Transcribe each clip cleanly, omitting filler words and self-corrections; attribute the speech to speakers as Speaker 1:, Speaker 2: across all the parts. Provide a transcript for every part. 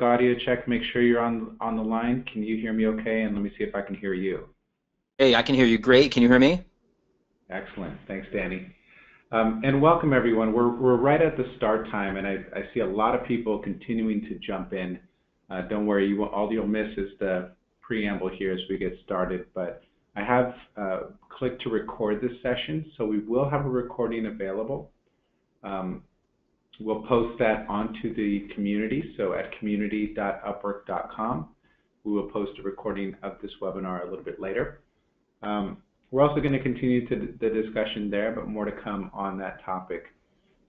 Speaker 1: audio check. Make sure you're on the line. Can you hear me okay? And let me see if I can hear you.
Speaker 2: Hey, I can hear you great. Can you hear me?
Speaker 1: Excellent. Thanks, Danny. And welcome, everyone. We're right at the start time, and I see a lot of people continuing to jump in. Don't worry, all you'll miss is the preamble here as we get started. But I have clicked to record this session, so we will have a recording available. We'll post that onto the community, so at community.upwork.com. We will post a recording of this webinar a little bit later. We're also going to continue the discussion there, but more to come on that topic.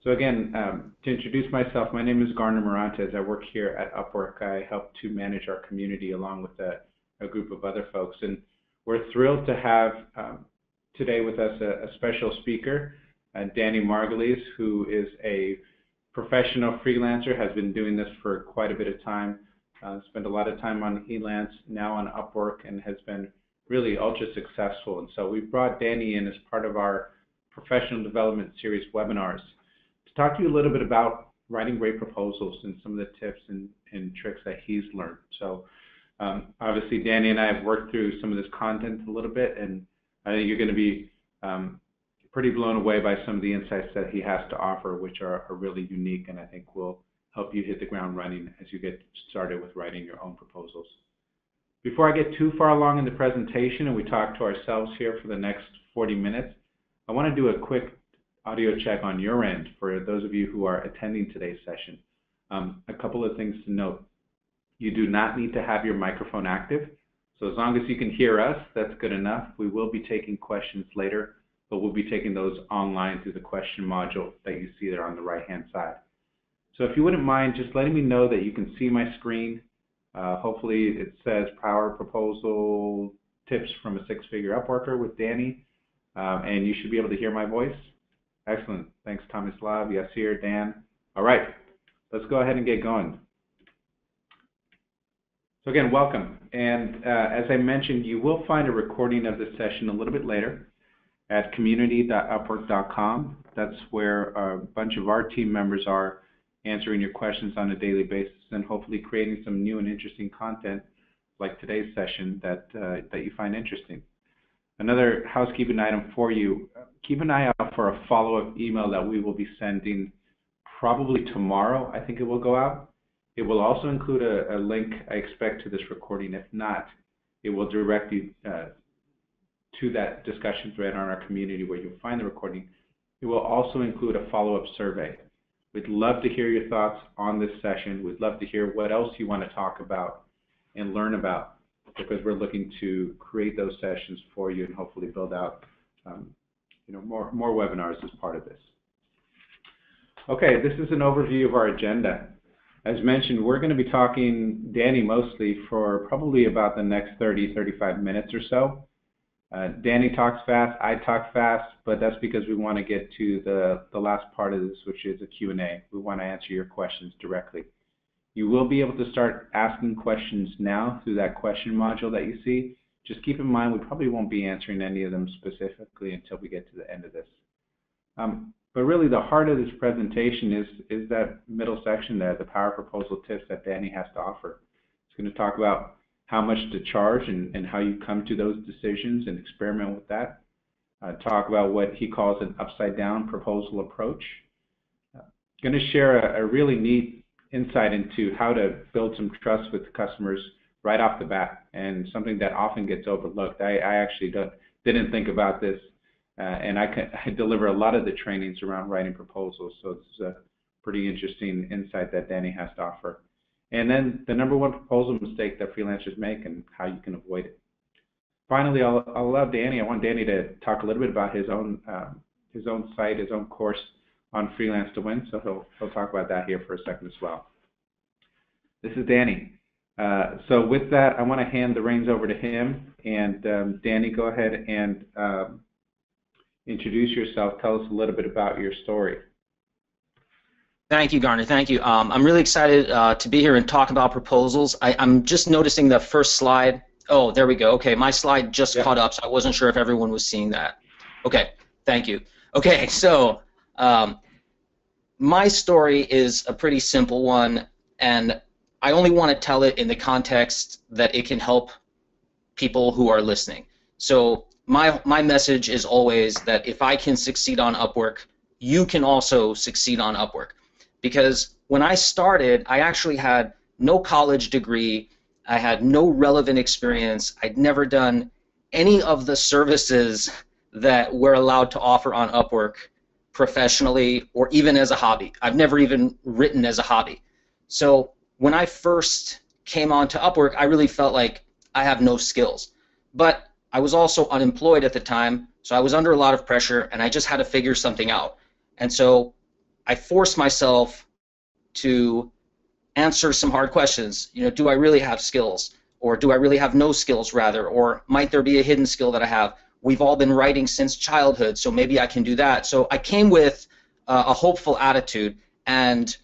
Speaker 1: So again, to introduce myself, my name is Garner Morantes. I work here at Upwork. I help to manage our community along with a group of other folks. And we're thrilled to have today with us a special speaker, Danny Margulies, who is a professional freelancer, has been doing this for quite a bit of time, spent a lot of time on Elance, now on Upwork, and has been really ultra successful. And so we brought Danny in as part of our professional development series webinars to talk to you a little bit about writing great proposals and some of the tips and tricks that he's learned. So obviously Danny and I have worked through some of this content a little bit, and I think you're going to be pretty blown away by some of the insights that he has to offer, which are really unique, and I think will help you hit the ground running as you get started with writing your own proposals. Before I get too far along in the presentation and we talk to ourselves here for the next 40 minutes, I want to do a quick audio check on your end for those of you who are attending today's session. A couple of things to note. You do not need to have your microphone active, so as long as you can hear us, that's good enough. We will be taking questions later, but we'll be taking those online through the question module that you see there on the right-hand side. So if you wouldn't mind just letting me know that you can see my screen. Hopefully it says Power Proposal Tips from a Six-Figure Upworker with Danny, and you should be able to hear my voice. Excellent. Thanks, Tomislav, Yasir, Dan. All right, let's go ahead and get going. So again, welcome. And as I mentioned, you will find a recording of this session a little bit later at community.upwork.com. That's where a bunch of our team members are answering your questions on a daily basis and hopefully creating some new and interesting content like today's session that you find interesting. Another housekeeping item for you, keep an eye out for a follow-up email that we will be sending probably tomorrow. I think it will go out. It will also include a link, I expect, to this recording. If not, it will direct you to that discussion thread on our community where you'll find the recording. It will also include a follow-up survey. We'd love to hear your thoughts on this session. We'd love to hear what else you want to talk about and learn about, because we're looking to create those sessions for you and hopefully build out more webinars as part of this. Okay, this is an overview of our agenda. As mentioned, we're going to be talking, Danny mostly, for probably about the next 30-35 minutes or so. Danny talks fast, I talk fast, but that's because we want to get to the last part of this, which is a Q&A. We want to answer your questions directly. You will be able to start asking questions now through that question module that you see. Just keep in mind we probably won't be answering any of them specifically until we get to the end of this. But really the heart of this presentation is that middle section there, the power proposal tips that Danny has to offer. It's going to talk about how much to charge and how you come to those decisions and experiment with that. Talk about what he calls an upside-down proposal approach. Going to share a really neat insight into how to build some trust with customers right off the bat, and something that often gets overlooked. I actually didn't think about this, and I deliver a lot of the trainings around writing proposals, so it's a pretty interesting insight that Danny has to offer. And then the #1 proposal mistake that freelancers make and how you can avoid it. Finally, I want Danny to talk a little bit about his own site, his own course on Freelance to Win. So he'll talk about that here for a second as well. This is Danny. So with that, I want to hand the reins over to him. And Danny, go ahead and introduce yourself. Tell us a little bit about your story.
Speaker 2: Thank you, Garner. Thank you. I'm really excited to be here and talk about proposals. I'm just noticing the first slide. Oh, there we go. Okay, my slide just caught up, so I wasn't sure if everyone was seeing that. Okay, thank you. Okay, so my story is a pretty simple one, and I only want to tell it in the context that it can help people who are listening. So my message is always that if I can succeed on Upwork, you can also succeed on Upwork. Because when I started, I actually had no college degree, I had no relevant experience, I'd never done any of the services that we're allowed to offer on Upwork professionally or even as a hobby. I've never even written as a hobby. So when I first came onto Upwork, I really felt like I have no skills. But I was also unemployed at the time, so I was under a lot of pressure, and I just had to figure something out. And so I forced myself to answer some hard questions. You know, do I really have skills? Or do I really have no skills, rather? Or might there be a hidden skill that I have? We've all been writing since childhood, so maybe I can do that. So I came with a hopeful attitude, and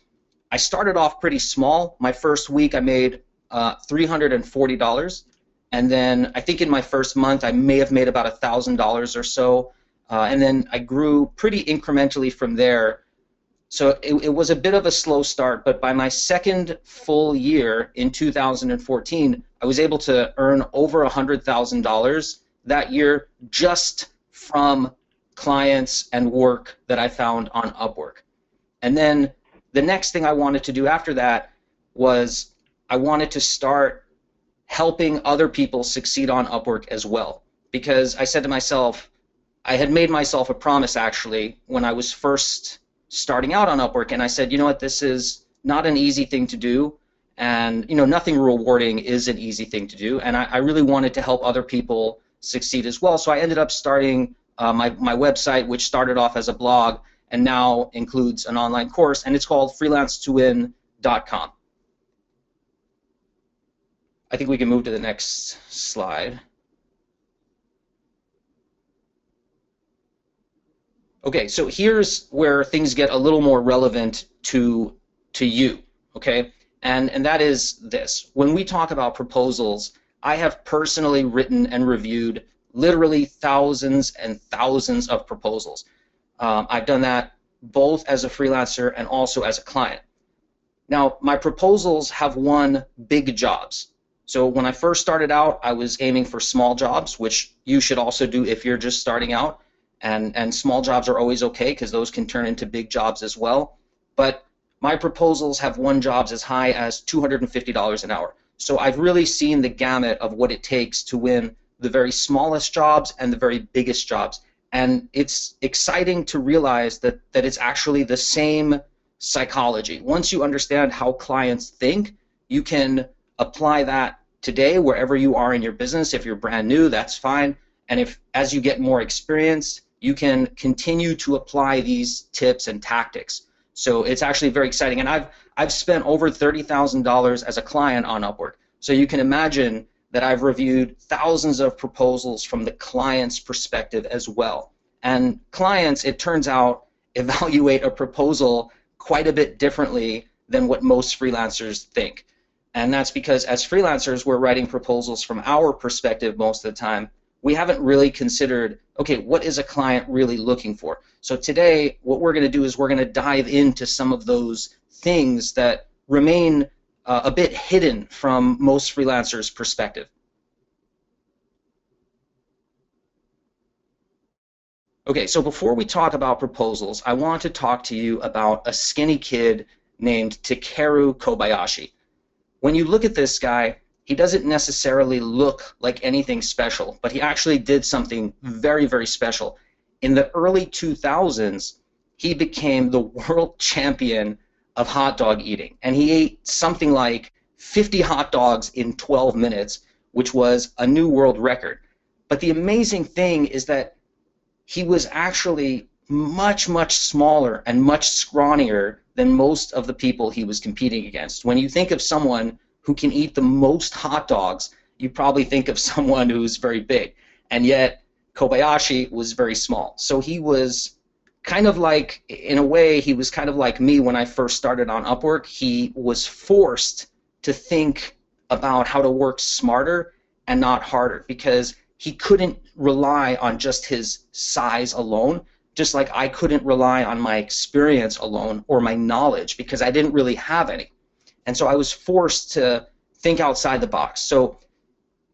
Speaker 2: I started off pretty small. My first week I made $340, and then I think in my first month I may have made about $1,000 or so, and then I grew pretty incrementally from there. So it was a bit of a slow start, but by my second full year in 2014, I was able to earn over $100,000 that year just from clients and work that I found on Upwork. And then the next thing I wanted to do after that was I wanted to start helping other people succeed on Upwork as well. Because I said to myself, I had made myself a promise actually when I was first starting out on Upwork, and I said, you know what, this is not an easy thing to do, and you know, nothing rewarding is an easy thing to do, and I really wanted to help other people succeed as well. So I ended up starting my website, which started off as a blog and now includes an online course, and it's called freelancetowin.com. I think we can move to the next slide. Okay, so here's where things get a little more relevant to you, okay? And that is this. When we talk about proposals, I have personally written and reviewed literally thousands and thousands of proposals. I've done that both as a freelancer and also as a client. Now, my proposals have won big jobs. So when I first started out, I was aiming for small jobs, which you should also do if you're just starting out. And small jobs are always okay because those can turn into big jobs as well. But my proposals have won jobs as high as $250 an hour. So I've really seen the gamut of what it takes to win the very smallest jobs and the very biggest jobs. And it's exciting to realize that it's actually the same psychology. Once you understand how clients think, you can apply that today wherever you are in your business. If you're brand new, that's fine. And if as you get more experience, you can continue to apply these tips and tactics. So it's actually very exciting. And I've spent over $30,000 as a client on Upwork. So you can imagine that I've reviewed thousands of proposals from the client's perspective as well. And clients, it turns out, evaluate a proposal quite a bit differently than what most freelancers think. And that's because as freelancers, we're writing proposals from our perspective most of the time. We haven't really considered, okay, what is a client really looking for? So today, what we're going to do is we're going to dive into some of those things that remain a bit hidden from most freelancers' perspective. Okay, so before we talk about proposals, I want to talk to you about a skinny kid named Takeru Kobayashi. When you look at this guy, he doesn't necessarily look like anything special, but he actually did something very, very special. In the early 2000s, he became the world champion of hot dog eating, and he ate something like 50 hot dogs in 12 minutes, which was a new world record. But the amazing thing is that he was actually much, much smaller and much scrawnier than most of the people he was competing against. When you think of someone who can eat the most hot dogs, you probably think of someone who's very big. And yet, Kobayashi was very small. So he was kind of like, in a way, he was kind of like me when I first started on Upwork. He was forced to think about how to work smarter and not harder because he couldn't rely on just his size alone, just like I couldn't rely on my experience alone or my knowledge because I didn't really have any. And so I was forced to think outside the box. So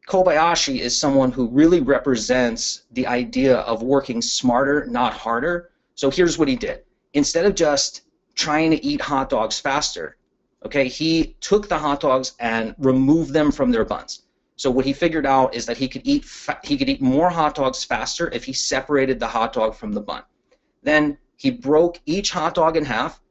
Speaker 2: Kobayashi is someone who really represents the idea of working smarter, not harder. So here's what he did. Instead of just trying to eat hot dogs faster, okay, he took the hot dogs and removed them from their buns. So what he figured out is that he could eat more hot dogs faster if he separated the hot dog from the bun. Then he broke each hot dog in half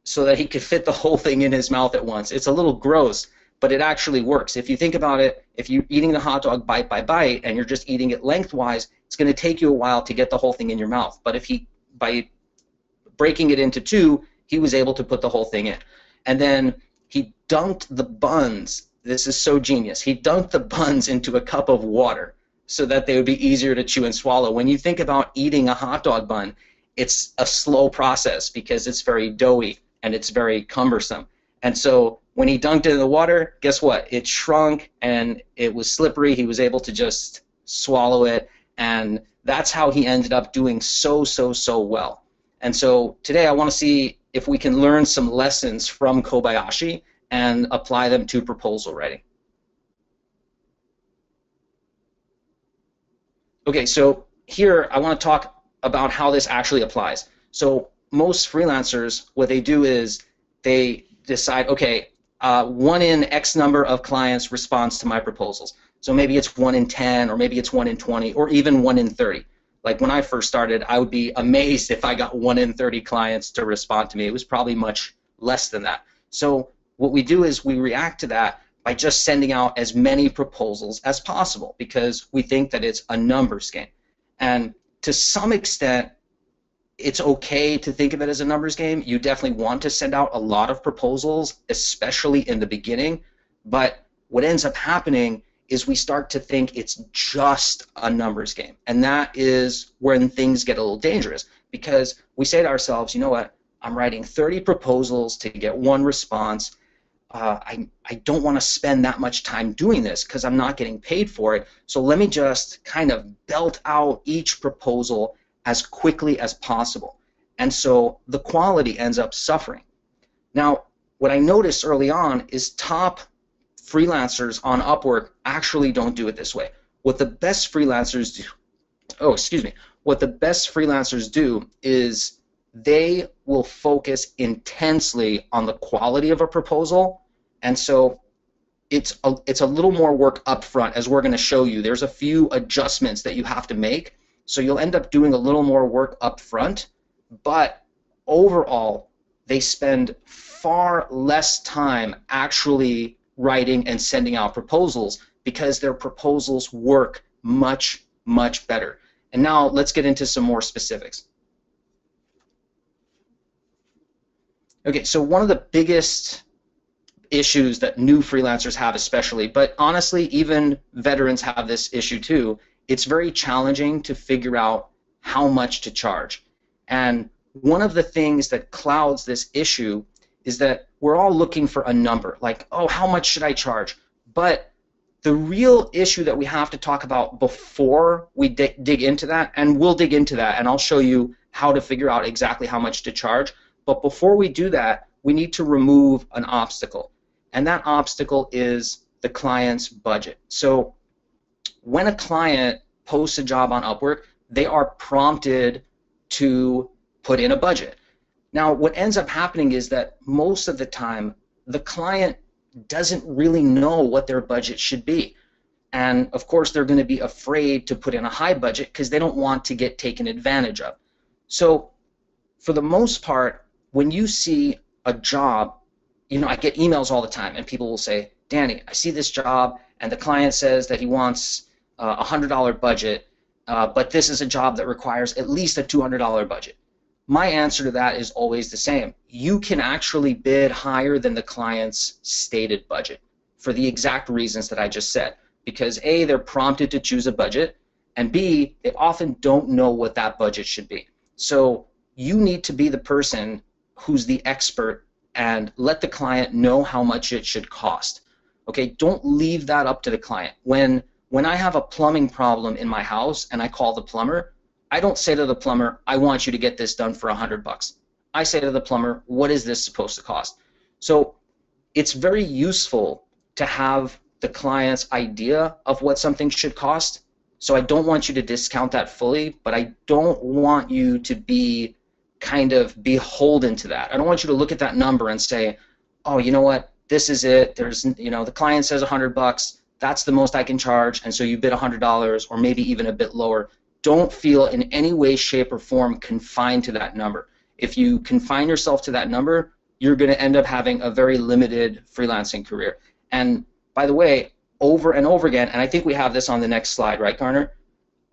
Speaker 2: so that he could fit the whole thing in his mouth at once. It's a little gross, but it actually works. If you think about it, if you're eating the hot dog bite by bite and you're just eating it lengthwise, it's going to take you a while to get the whole thing in your mouth. But if by breaking it into two, he was able to put the whole thing in. And then he dunked the buns. This is so genius. He dunked the buns into a cup of water so that they would be easier to chew and swallow. When you think about eating a hot dog bun, it's a slow process because it's very doughy and it's very cumbersome. And so when he dunked it in the water, guess what? It shrunk and it was slippery. He was able to just swallow it, and that's how he ended up doing so well. And so today I want to see if we can learn some lessons from Kobayashi and apply them to proposal writing. Okay, so here I want to talk about how this actually applies. So most freelancers, what they do is they decide, okay, 1 in X number of clients responds to my proposals. So maybe it's 1 in 10, or maybe it's 1 in 20, or even 1 in 30. Like when I first started, I would be amazed if I got 1 in 30 clients to respond to me. It was probably much less than that. So what we do is we react to that by just sending out as many proposals as possible because we think that it's a numbers game. And to some extent, it's okay to think of it as a numbers game. You definitely want to send out a lot of proposals, especially in the beginning. But what ends up happening is we start to think it's just a numbers game. And that is when things get a little dangerous because we say to ourselves, you know what, I'm writing 30 proposals to get 1 response. I don't want to spend that much time doing this because I'm not getting paid for it. So let me just kind of belt out each proposal as quickly as possible. And so the quality ends up suffering. Now, what I noticed early on is top freelancers on Upwork actually don't do it this way. What the best freelancers do, what the best freelancers do is they will focus intensely on the quality of a proposal, and so it's a little more work up front, as we're going to show you. There's a few adjustments that you have to make, so you'll end up doing a little more work up front, but overall they spend far less time actually writing and sending out proposals because their proposals work much better. And now let's get into some more specifics. Okay, so one of the biggest issues that new freelancers have especially, but honestly even veterans have this issue too, it's very challenging to figure out how much to charge. And one of the things that clouds this issue is that we're all looking for a number, like, oh, how much should I charge? But the real issue that we have to talk about before we dig into that, and we'll dig into that, and I'll show you how to figure out exactly how much to charge, but before we do that, we need to remove an obstacle, and that obstacle is the client's budget. So when a client posts a job on Upwork, they are prompted to put in a budget. Now, what ends up happening is that most of the time, the client doesn't really know what their budget should be. And of course, they're going to be afraid to put in a high budget because they don't want to get taken advantage of. So for the most part, when you see a job, you know, I get emails all the time and people will say, Danny, I see this job and the client says that he wants a $100 budget, but this is a job that requires at least a $200 budget. My answer to that is always the same. You can actually bid higher than the client's stated budget for the exact reasons that I just said. Because A, they're prompted to choose a budget, and B, they often don't know what that budget should be. So you need to be the person who's the expert and let the client know how much it should cost. Okay, don't leave that up to the client. When I have a plumbing problem in my house and I call the plumber, I don't say to the plumber, I want you to get this done for $100. I say to the plumber, what is this supposed to cost? So it's very useful to have the client's idea of what something should cost. So I don't want you to discount that fully, but I don't want you to be kind of beholden to that. I don't want you to look at that number and say, oh, you know what, this is it. There's, you know, the client says $100. That's the most I can charge, and so you bid $100 or maybe even a bit lower. Don't feel in any way, shape, or form confined to that number. If you confine yourself to that number, you're going to end up having a very limited freelancing career. And by the way, over and over again, and I think we have this on the next slide, right, Garner?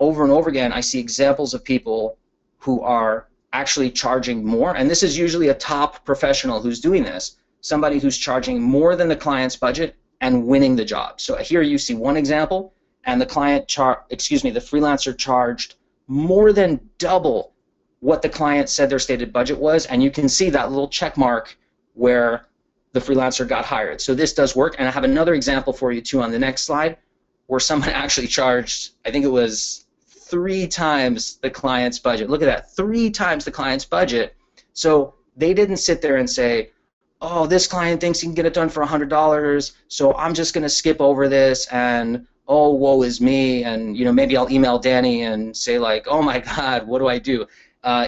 Speaker 2: Over and over again, I see examples of people who are actually charging more, and this is usually a top professional who's doing this, somebody who's charging more than the client's budget and winning the job. So here you see one example, and the the freelancer charged more than double what the client said their stated budget was, and you can see that little check mark where the freelancer got hired. So this does work, and I have another example for you too on the next slide, where someone actually charged, I think it was 3 times the client's budget. Look at that, 3 times the client's budget. So they didn't sit there and say, oh, this client thinks he can get it done for $100, so I'm just going to skip over this, and oh, woe is me, and you know, maybe I'll email Danny and say like, oh my God, what do I do?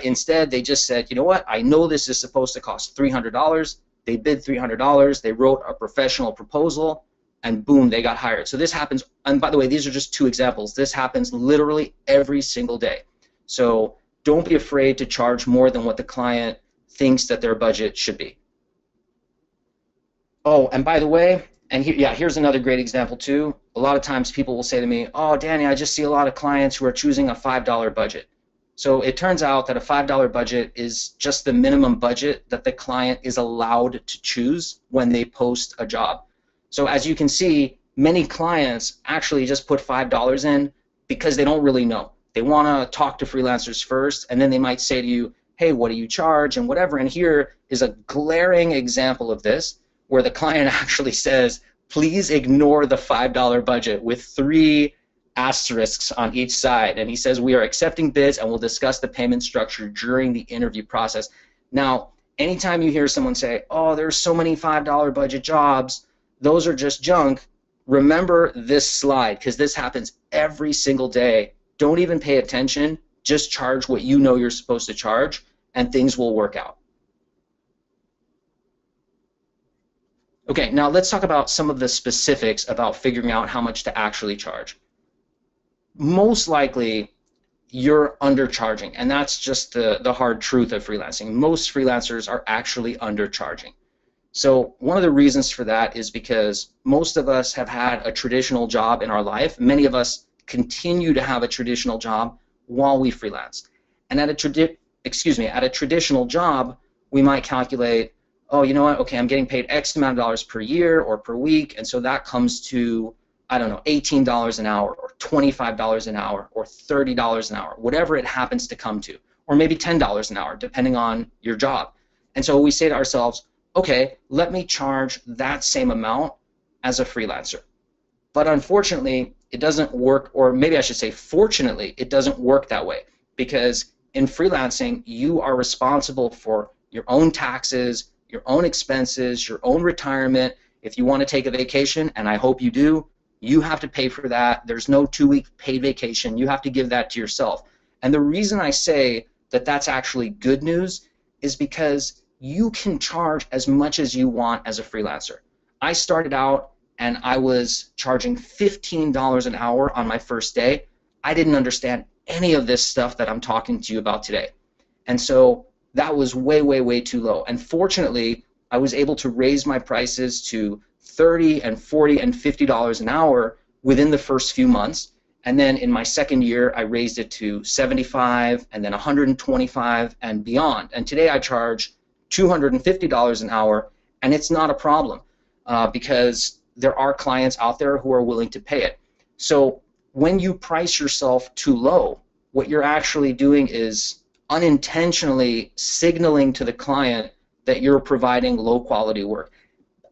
Speaker 2: Instead, they just said, you know what, I know this is supposed to cost $300. They bid $300. They wrote a professional proposal, and boom, they got hired. So this happens, and by the way, these are just 2 examples. This happens literally every single day. So don't be afraid to charge more than what the client thinks that their budget should be. Oh, and by the way, and here's another great example too. A lot of times people will say to me, oh, Danny, I just see a lot of clients who are choosing a $5 budget. So it turns out that a $5 budget is just the minimum budget that the client is allowed to choose when they post a job. So as you can see, many clients actually just put $5 in because they don't really know. They want to talk to freelancers first, and then they might say to you, hey, what do you charge, and whatever. And here is a glaring example of this, where the client actually says, please ignore the $5 budget with 3 asterisks on each side. And he says, we are accepting bids and we'll discuss the payment structure during the interview process. Now, anytime you hear someone say, oh, there's so many $5 budget jobs, those are just junk, remember this slide, because this happens every single day. Don't even pay attention. Just charge what you know you're supposed to charge, and things will work out. Okay, now let's talk about some of the specifics about figuring out how much to actually charge. Most likely, you're undercharging, and that's just the hard truth of freelancing. Most freelancers are actually undercharging. So one of the reasons for that is because most of us have had a traditional job in our life. Many of us continue to have a traditional job while we freelance. And at a traditional job, we might calculate, oh, you know what, okay, I'm getting paid X amount of dollars per year or per week, and so that comes to, I don't know, $18 an hour or $25 an hour or $30 an hour, whatever it happens to come to, or maybe $10 an hour, depending on your job. And so we say to ourselves, okay, let me charge that same amount as a freelancer. But unfortunately, it doesn't work, or maybe I should say fortunately, it doesn't work that way, because in freelancing, you are responsible for your own taxes, your own expenses, your own retirement. If you want to take a vacation, and I hope you do, you have to pay for that. There's no 2-week paid vacation. You have to give that to yourself. And the reason I say that that's actually good news is because you can charge as much as you want as a freelancer. I started out and I was charging $15 an hour on my first day. I didn't understand any of this stuff that I'm talking to you about today. And so that was way, way, way too low. And fortunately, I was able to raise my prices to $30 and $40 and $50 an hour within the first few months. And then in my second year, I raised it to $75 and then $125 and beyond. And today I charge $250 an hour, and it's not a problem because there are clients out there who are willing to pay it. So when you price yourself too low, what you're actually doing is unintentionally signaling to the client that you're providing low-quality work.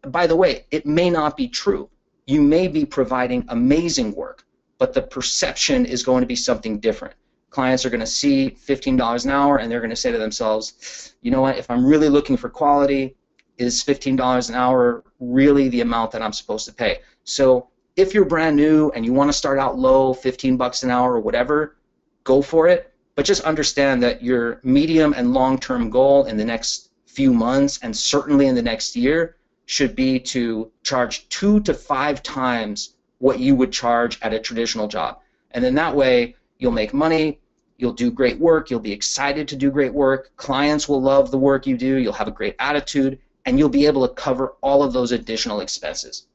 Speaker 2: By the way, it may not be true. You may be providing amazing work, but the perception is going to be something different. Clients are going to see $15 an hour, and they're going to say to themselves, you know what, if I'm really looking for quality, is $15 an hour really the amount that I'm supposed to pay? So if you're brand new and you want to start out low, 15 bucks an hour or whatever, go for it. But just understand that your medium and long-term goal in the next few months and certainly in the next year should be to charge 2 to 5 times what you would charge at a traditional job. And then that way you'll make money, you'll do great work, you'll be excited to do great work, clients will love the work you do, you'll have a great attitude, and you'll be able to cover all of those additional expenses.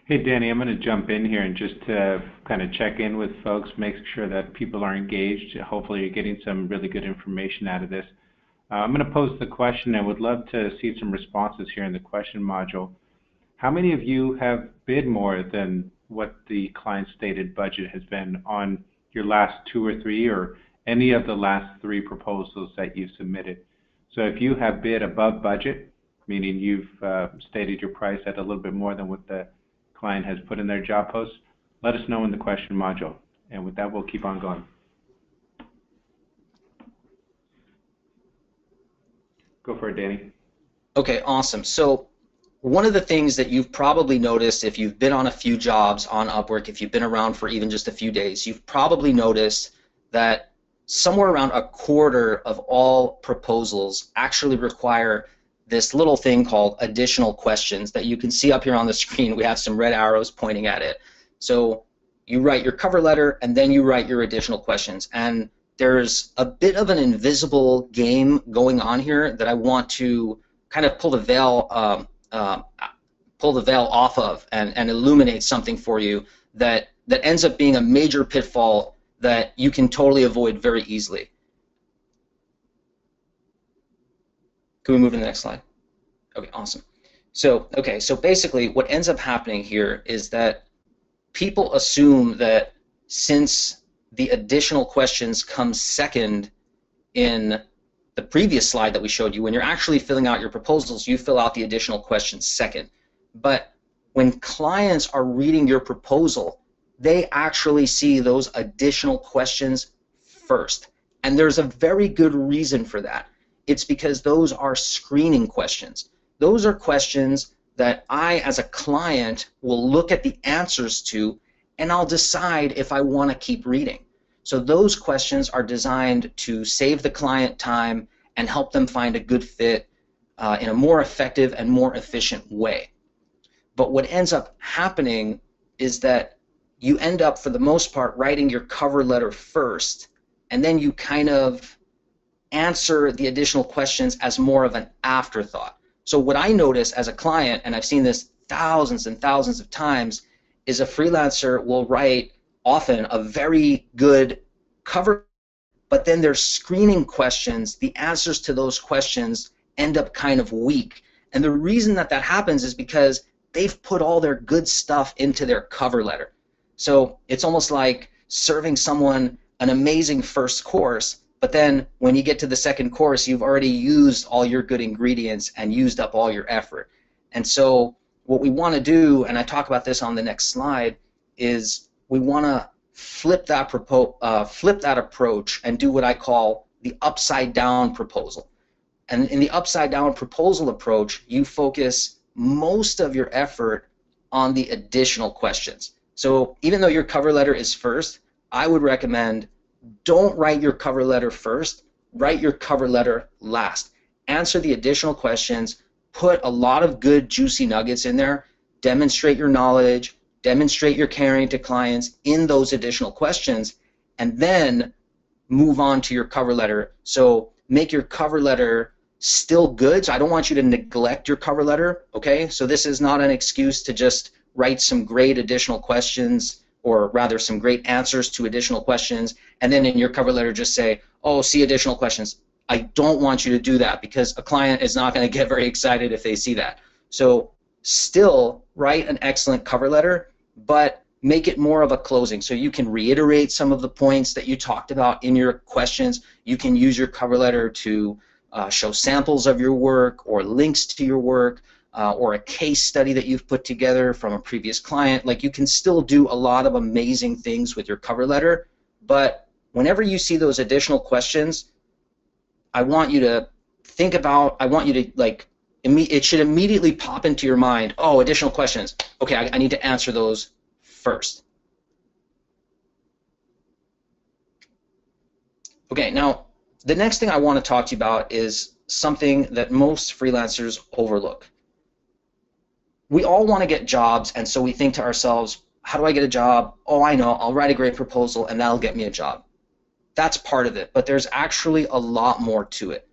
Speaker 1: Hey, Danny, I'm going to jump in here and just kind of check in with folks, make sure that people are engaged. Hopefully you're getting some really good information out of this. I'm going to pose the question. I would love to see some responses here in the question module. How many of you have bid more than what the client stated budget has been on your last 2 or 3 or any of the last 3 proposals that you've submitted? So if you have bid above budget, meaning you've stated your price at a little bit more than what the client has put in their job post, let us know in the question module. And with that, we'll keep on going. Go for it, Danny.
Speaker 2: Okay, awesome. So one of the things that you've probably noticed if you've been on a few jobs on Upwork, if you've been around for even just a few days, you've probably noticed that somewhere around a quarter of all proposals actually require this little thing called additional questions that you can see up here on the screen. We have some red arrows pointing at it. So you write your cover letter and then you write your additional questions. And there's a bit of an invisible game going on here that I want to kind of pull the veil off of and illuminate something for you that ends up being a major pitfall that you can totally avoid very easily. Can we move to the next slide? Okay, awesome. So basically what ends up happening here is that people assume that since the additional questions come second in the previous slide that we showed you, when you're actually filling out your proposals, you fill out the additional questions second. But when clients are reading your proposal, they actually see those additional questions first. And there's a very good reason for that. It's because those are screening questions. Those are questions that I, as a client, will look at the answers to, and I'll decide if I want to keep reading. So those questions are designed to save the client time and help them find a good fit in a more effective and more efficient way. But what ends up happening is that you end up, for the most part, writing your cover letter first, and then you kind of answer the additional questions as more of an afterthought. So what I notice as a client, and I've seen this thousands and thousands of times, is a freelancer will write often a very good cover, but then their screening questions, the answers to those questions end up kind of weak. And the reason that that happens is because they've put all their good stuff into their cover letter. So it's almost like serving someone an amazing first course, but then when you get to the second course, you've already used all your good ingredients and used up all your effort. And so what we want to do, and I talk about this on the next slide, is we want to flip that approach and do what I call the upside down proposal. And in the upside down proposal approach, you focus most of your effort on the additional questions. So even though your cover letter is first, I would recommend don't write your cover letter first, write your cover letter last. Answer the additional questions, put a lot of good juicy nuggets in there, demonstrate your knowledge, demonstrate your caring to clients in those additional questions, and then move on to your cover letter. So make your cover letter still good. So I don't want you to neglect your cover letter, okay? So this is not an excuse to just write some great additional questions, or rather some great answers to additional questions, and then in your cover letter just say, oh, see additional questions. I don't want you to do that because a client is not going to get very excited if they see that. So still write an excellent cover letter, but make it more of a closing. So you can reiterate some of the points that you talked about in your questions. You can use your cover letter to show samples of your work or links to your work or a case study that you've put together from a previous client. Like, you can still do a lot of amazing things with your cover letter, but whenever you see those additional questions, I want you to think about, I want you to, like, it should immediately pop into your mind, oh, additional questions. Okay, I need to answer those first. Okay, now, the next thing I want to talk to you about is something that most freelancers overlook. We all want to get jobs, and so we think to ourselves, how do I get a job? Oh, I know, I'll write a great proposal, and that'll get me a job. That's part of it, but there's actually a lot more to it.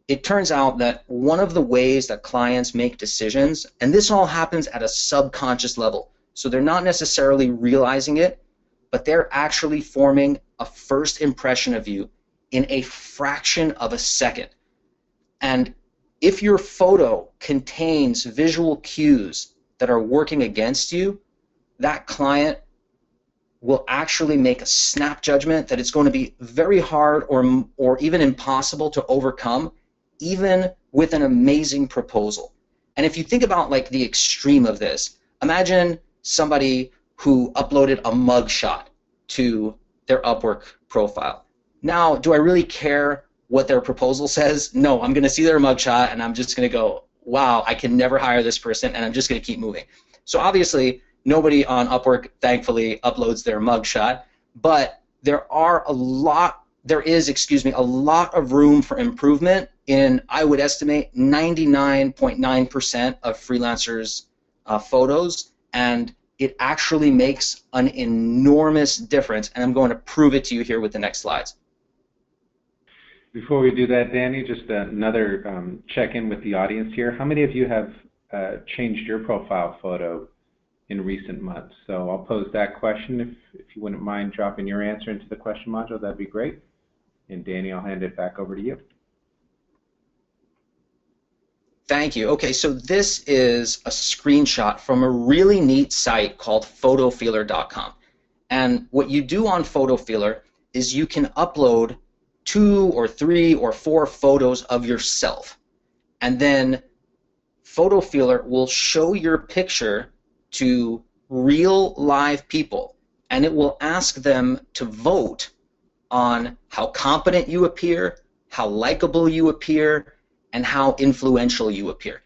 Speaker 2: It turns out that one of the ways that clients make decisions, and this all happens at a subconscious level, so they're not necessarily realizing it, but they're actually forming a first impression of you in a fraction of a second. And if your photo contains visual cues that are working against you, that client will actually make a snap judgment that it's going to be very hard or even impossible to overcome, even with an amazing proposal. And if you think about like the extreme of this, imagine somebody who uploaded a mugshot to their Upwork profile. Now, do I really care what their proposal says? No, I'm going to see their mugshot and I'm just going to go, wow, I can never hire this person, and I'm just going to keep moving. So obviously, nobody on Upwork, thankfully, uploads their mugshot, but there is a lot of room for improvement in, I would estimate, 99.9% of freelancers' photos, and it actually makes an enormous difference, and I'm going to prove it to you here with the next slides.
Speaker 1: Before we do that, Danny, just another check-in with the audience here. How many of you have changed your profile photo in recent months? So I'll pose that question. If you wouldn't mind dropping your answer into the question module, that'd be great. And Danny, I'll hand it back over to you.
Speaker 2: Thank you. Okay, so this is a screenshot from a really neat site called photofeeler.com. And what you do on PhotoFeeler is you can upload 2 or 3 or 4 photos of yourself. And then PhotoFeeler will show your picture to real live people, and it will ask them to vote on how competent you appear, how likable you appear, and how influential you appear.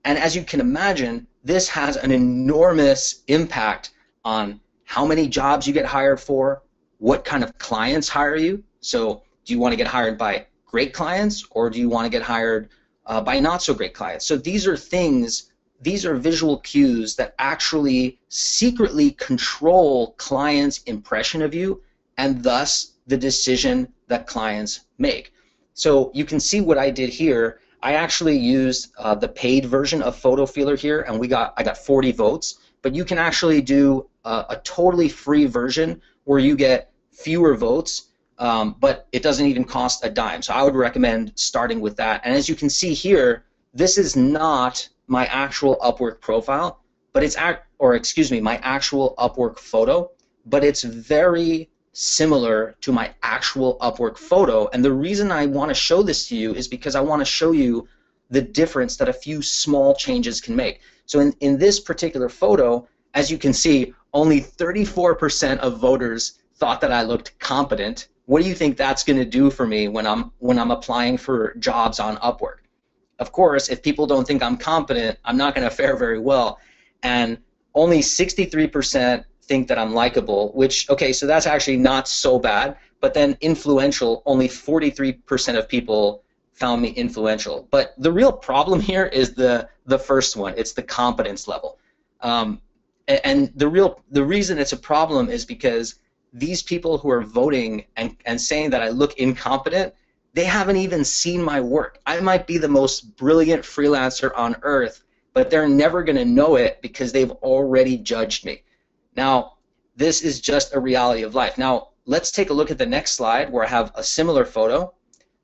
Speaker 2: And as you can imagine, this has an enormous impact on how many jobs you get hired for, what kind of clients hire you. So do you want to get hired by great clients, or do you want to get hired by not so great clients? So these are things, these are visual cues that actually secretly control clients' impression of you, and thus the decision that clients make. So you can see what I did here. I actually used the paid version of PhotoFeeler here, and I got 40 votes. But you can actually do a totally free version where you get fewer votes, but it doesn't even cost a dime. So I would recommend starting with that. And as you can see here, this is not my actual Upwork profile, but it's my actual Upwork photo, but it's very similar to my actual Upwork photo. And the reason I want to show this to you is because I want to show you the difference that a few small changes can make. So in this particular photo, as you can see, only 34% of voters thought that I looked competent. What do you think that's going to do for me when I'm applying for jobs on Upwork? Of course, if people don't think I'm competent, I'm not going to fare very well. And only 63% think that I'm likable, which, okay, so that's actually not so bad. But then influential, only 43% of people found me influential. But the real problem here is the first one. It's the competence level. And the reason it's a problem is because these people who are voting and saying that I look incompetent, they haven't even seen my work. I might be the most brilliant freelancer on earth, but they're never going to know it because they've already judged me. Now, this is just a reality of life. Now, let's take a look at the next slide where I have a similar photo.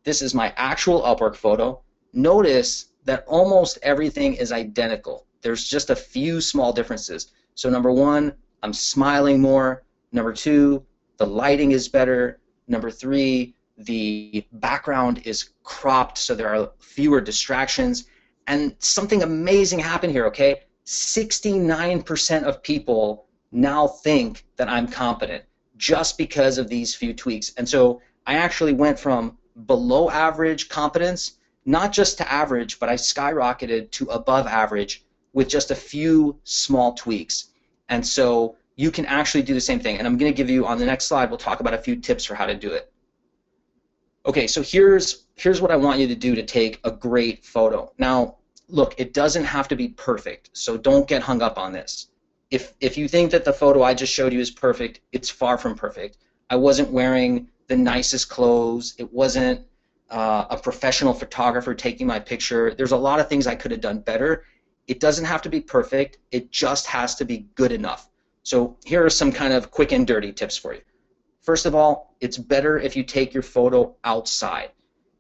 Speaker 2: This is my actual Upwork photo. Notice that almost everything is identical. There's just a few small differences. So number 1, I'm smiling more. Number 2, the lighting is better. Number 3, the background is cropped so there are fewer distractions. And something amazing happened here, okay? 69% of people now think that I'm competent just because of these few tweaks. And so I actually went from below average competence not just to average, but I skyrocketed to above average with just a few small tweaks. And so you can actually do the same thing. And I'm going to give you, on the next slide, we'll talk about a few tips for how to do it. Okay, so here's what I want you to do to take a great photo. Now, look, it doesn't have to be perfect, so don't get hung up on this. If you think that the photo I just showed you is perfect, it's far from perfect. I wasn't wearing the nicest clothes. It wasn't a professional photographer taking my picture. There's a lot of things I could have done better. It doesn't have to be perfect. It just has to be good enough. So here are some kind of quick and dirty tips for you. First of all, it's better if you take your photo outside.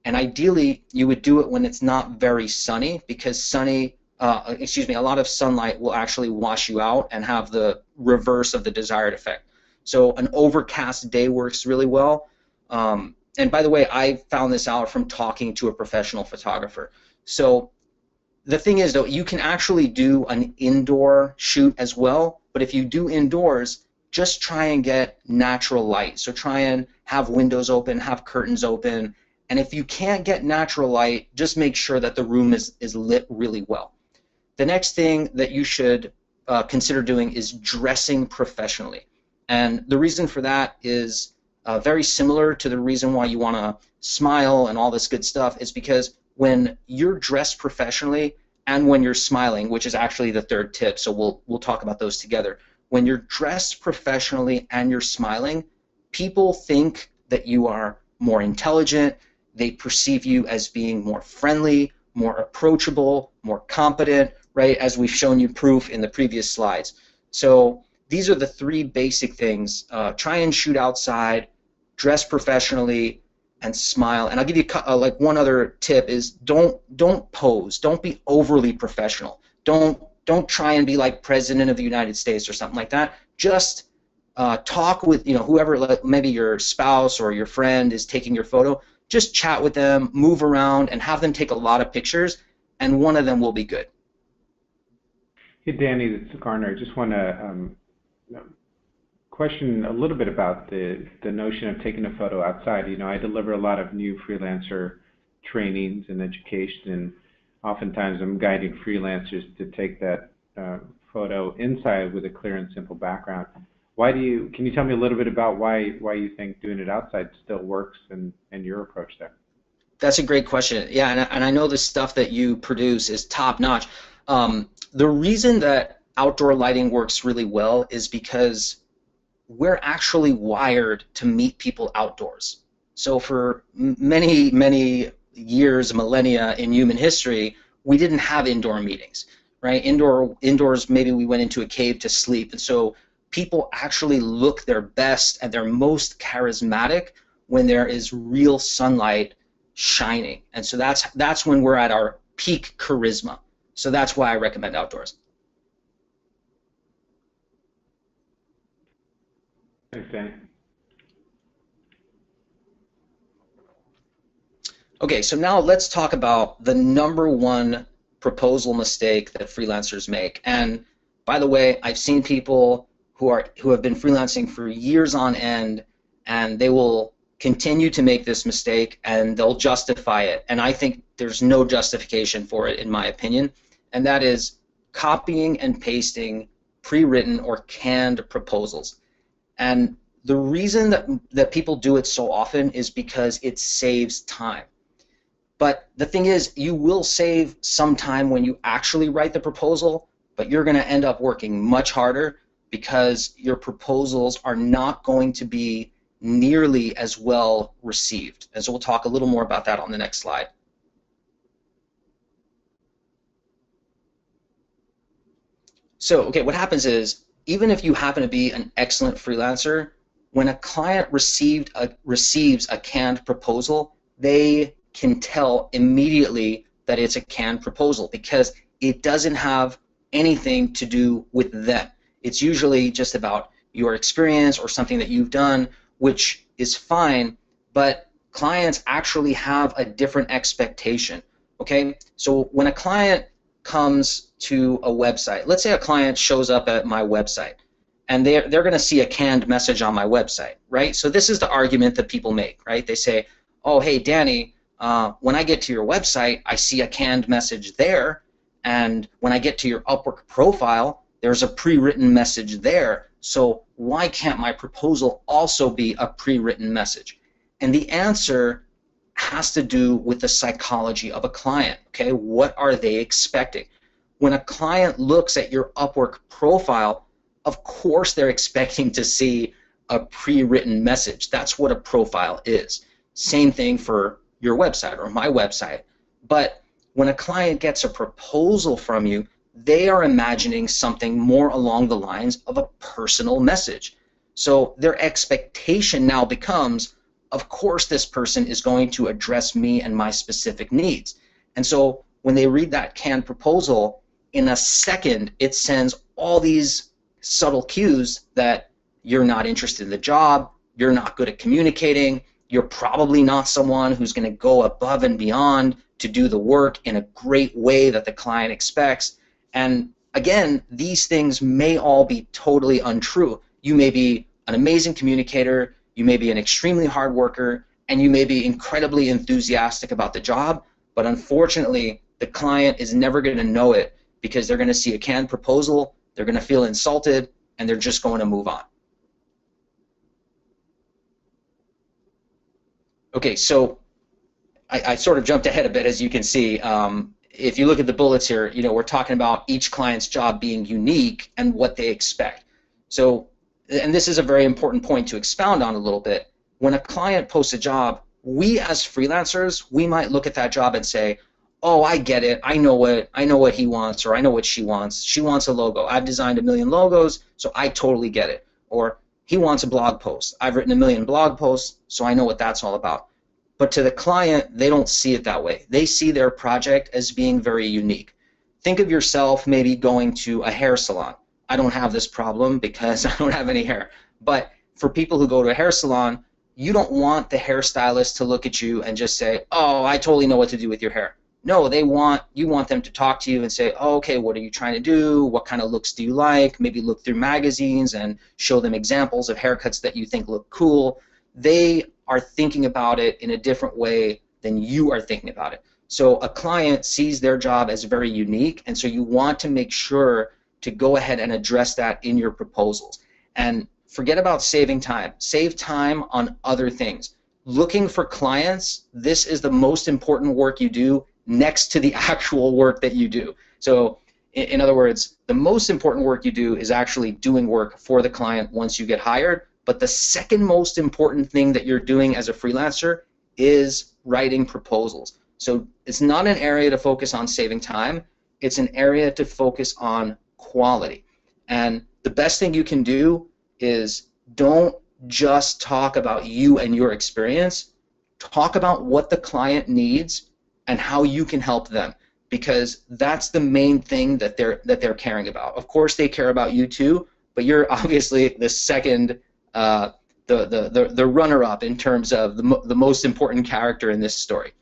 Speaker 2: And ideally, you would do it when it's not very sunny, because a lot of sunlight will actually wash you out and have the reverse of the desired effect. So an overcast day works really well. And by the way, I found this out from talking to a professional photographer. So the thing is, though, you can actually do an indoor shoot as well, but if you do indoors, just try and get natural light. So try and have windows open, have curtains open, and if you can't get natural light, just make sure that the room is lit really well. The next thing that you should consider doing is dressing professionally. And the reason for that is very similar to the reason why you want to smile and all this good stuff, is because when you're dressed professionally and when you're smiling, which is actually the third tip, so we'll talk about those together. When you're dressed professionally and you're smiling, people think that you are more intelligent. They perceive you as being more friendly, more approachable, more competent, right, as we've shown you proof in the previous slides. So these are the three basic things. Try and shoot outside, dress professionally, and smile. And I'll give you like one other tip is don't pose. Don't be overly professional. Don't try and be like President of the United States or something like that. Just talk with whoever, like maybe your spouse or your friend is taking your photo. Just chat with them, move around, and have them take a lot of pictures, and one of them will be good.
Speaker 1: Hey, Danny, this is Garner. I just want to question a little bit about the notion of taking a photo outside. I deliver a lot of new freelancer trainings and education, and oftentimes I'm guiding freelancers to take that photo inside with a clear and simple background. Can you tell me a little bit about why you think doing it outside still works and your approach there?
Speaker 2: That's a great question. Yeah, and I know the stuff that you produce is top notch. The reason that outdoor lighting works really well is because we're actually wired to meet people outdoors. So for many, many years, millennia in human history, we didn't have indoor meetings, right? Indoors, maybe we went into a cave to sleep, and so people actually look their best and they're most charismatic when there is real sunlight shining. And so that's when we're at our peak charisma. So that's why I recommend outdoors.
Speaker 1: Thanks, Danny.
Speaker 2: Okay, so now let's talk about the #1 proposal mistake that freelancers make. And by the way, I've seen people who have been freelancing for years on end, and they will continue to make this mistake, and they'll justify it. And I think there's no justification for it, in my opinion, and that is copying and pasting pre-written or canned proposals. And the reason that people do it so often is because it saves time. But the thing is, you will save some time when you actually write the proposal, but you're going to end up working much harder because your proposals are not going to be nearly as well received. And so we'll talk a little more about that on the next slide. So, okay, what happens is, even if you happen to be an excellent freelancer, when a client receives a canned proposal, they can tell immediately that it's a canned proposal because it doesn't have anything to do with them. It's usually just about your experience or something that you've done, which is fine, but clients actually have a different expectation, okay? So when a client comes to a website, let's say a client shows up at my website, and they're going to see a canned message on my website, right? So this is the argument that people make, right? They say, oh, hey, Danny, when I get to your website, I see a canned message there, and when I get to your Upwork profile, there's a pre-written message there. So why can't my proposal also be a pre-written message? And the answer has to do with the psychology of a client. Okay, what are they expecting? When a client looks at your Upwork profile, of course they're expecting to see a pre-written message. That's what a profile is. Same thing for your website or my website. But when a client gets a proposal from you, they are imagining something more along the lines of a personal message. So their expectation now becomes, of course this person is going to address me and my specific needs. And so when they read that canned proposal, in a second it sends all these subtle cues that you're not interested in the job, you're not good at communicating, you're probably not someone who's going to go above and beyond to do the work in a great way that the client expects. And again, these things may all be totally untrue. You may be an amazing communicator, you may be an extremely hard worker, and you may be incredibly enthusiastic about the job, but unfortunately, the client is never going to know it because they're going to see a canned proposal, they're going to feel insulted, and they're just going to move on. Okay, so I sort of jumped ahead a bit, as you can see. If you look at the bullets here, you know, we're talking about each client's job being unique and what they expect. So, and this is a very important point to expound on a little bit. When a client posts a job, we as freelancers, we might look at that job and say, oh, I get it, I know what he wants, or I know what she wants. She wants a logo. I've designed 1 million logos, so I totally get it. Or he wants a blog post. I've written 1 million blog posts, so I know what that's all about. But to the client, they don't see it that way. They see their project as being very unique. Think of yourself maybe going to a hair salon. I don't have this problem because I don't have any hair. But for people who go to a hair salon, you don't want the hairstylist to look at you and just say, oh, I totally know what to do with your hair. No, you want them to talk to you and say, oh, okay, what are you trying to do? What kind of looks do you like? Maybe look through magazines and show them examples of haircuts that you think look cool. They are thinking about it in a different way than you are thinking about it. So a client sees their job as very unique, and so you want to make sure to go ahead and address that in your proposals. And forget about saving time. Save time on other things. Looking for clients, this is the most important work you do next to the actual work that you do. So in other words, the most important work you do is actually doing work for the client once you get hired. But the second most important thing that you're doing as a freelancer is writing proposals. So it's not an area to focus on saving time. It's an area to focus on quality. And the best thing you can do is don't just talk about you and your experience. Talk about what the client needs and how you can help them, because that's the main thing that they're caring about. Of course, they care about you too, but you're obviously the second. The runner-up in terms of the most important character in this story.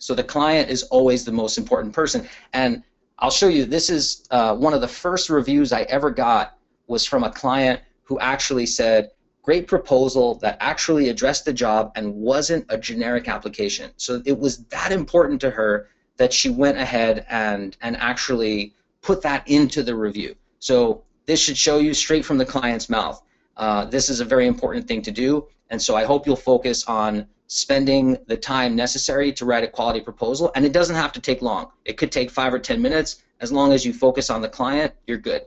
Speaker 2: So the client is always the most important person. And I'll show you, this is one of the first reviews I ever got was from a client who actually said, great proposal that actually addressed the job and wasn't a generic application. So it was that important to her that she went ahead and actually put that into the review. So this should show you straight from the client's mouth. This is a very important thing to do, and so I hope you'll focus on spending the time necessary to write a quality proposal, and it doesn't have to take long. It could take 5 or 10 minutes. As long as you focus on the client, you're good.